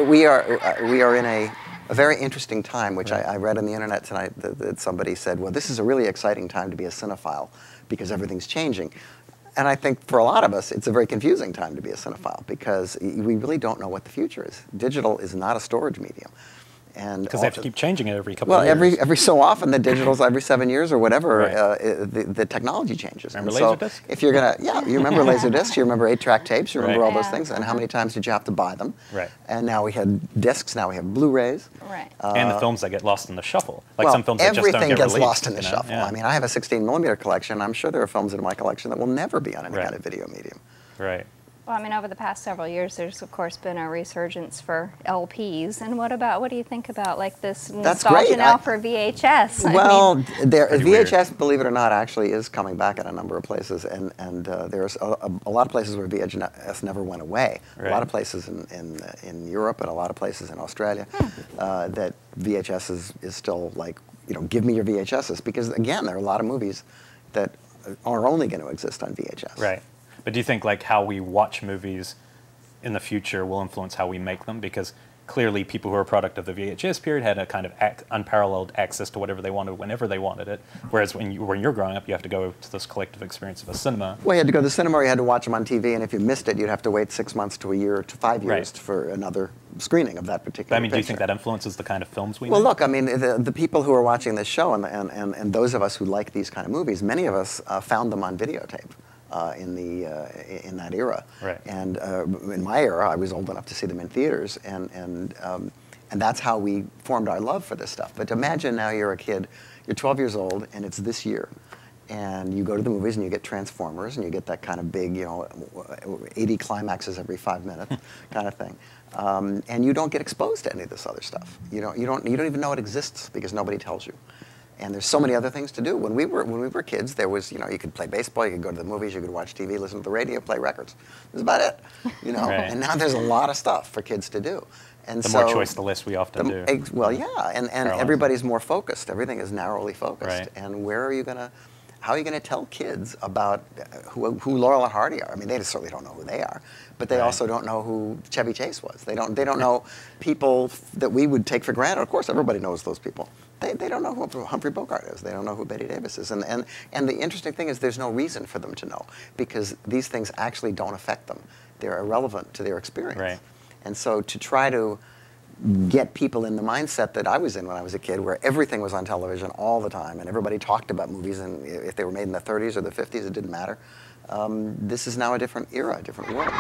we are in a very interesting time, which I read on the internet tonight that somebody said, well, this is a really exciting time to be a cinephile because everything's changing. And I think for a lot of us, it's a very confusing time to be a cinephile because we really don't know what the future is. Digital is not a storage medium. Because they have to keep changing it every couple of years. Well, every so often, the digital's every 7 years or whatever, the technology changes. Remember Laserdisc? If you're going to, you remember Laserdisc, you remember 8-track tapes, you remember all those things, and how many times did you have to buy them? Right. And now we had discs, now we have Blu-rays. Right. And the films that get lost in the shuffle. Like well, some films that just don't get everything gets released, lost in the shuffle. Yeah. I mean, I have a 16mm collection. I'm sure there are films in my collection that will never be on any kind of video medium. Right. Well, I mean, over the past several years, there's of course been a resurgence for LPs. And what do you think about like this nostalgia now for VHS? Well, VHS, weird. believe it or not, actually is coming back in a number of places, and there's a lot of places where VHS never went away. Right. A lot of places in Europe and a lot of places in Australia that VHS is still like, give me your VHSs, because again, there are a lot of movies that are only going to exist on VHS. Right. But do you think like how we watch movies in the future will influence how we make them? Because clearly people who are a product of the VHS period had a kind of unparalleled access to whatever they wanted whenever they wanted it. Whereas when you're growing up, you have to go to this collective experience of a cinema. Well, you had to go to the cinema or you had to watch them on TV, and if you missed it, you'd have to wait 6 months to a year to 5 years for another screening of that particular But, I mean, picture. do you think that influences the kind of films we make? Well, look, I mean, the people who are watching this show and those of us who like these kind of movies, many of us found them on videotape. In that era, right. And in my era, I was old enough to see them in theaters, and that's how we formed our love for this stuff. But imagine now you're a kid, you're 12 years old, and it's this year, and you go to the movies and you get Transformers, and you get that kind of big, 80 climaxes every 5 minutes kind of thing, and you don't get exposed to any of this other stuff. You don't even know it exists because nobody tells you. And there's so many other things to do. When we were kids, there was, you could play baseball, you could go to the movies, you could watch TV, listen to the radio, play records. That's about it, Right. And now there's a lot of stuff for kids to do. And the more choice, the less we often do. Well, yeah, and everybody's more focused. Everything is narrowly focused. Right. And how are you gonna tell kids about who Laurel and Hardy are? I mean, they certainly don't know who they are, but they also don't know who Chevy Chase was. They don't know people that we would take for granted. Of course, everybody knows those people. They don't know who Humphrey Bogart is. They don't know who Bette Davis is. And the interesting thing is there's no reason for them to know because these things actually don't affect them. They're irrelevant to their experience. Right. And so to try to get people in the mindset that I was in when I was a kid, where everything was on television all the time and everybody talked about movies, and if they were made in the 30s or the 50s, it didn't matter. This is now a different era, a different world.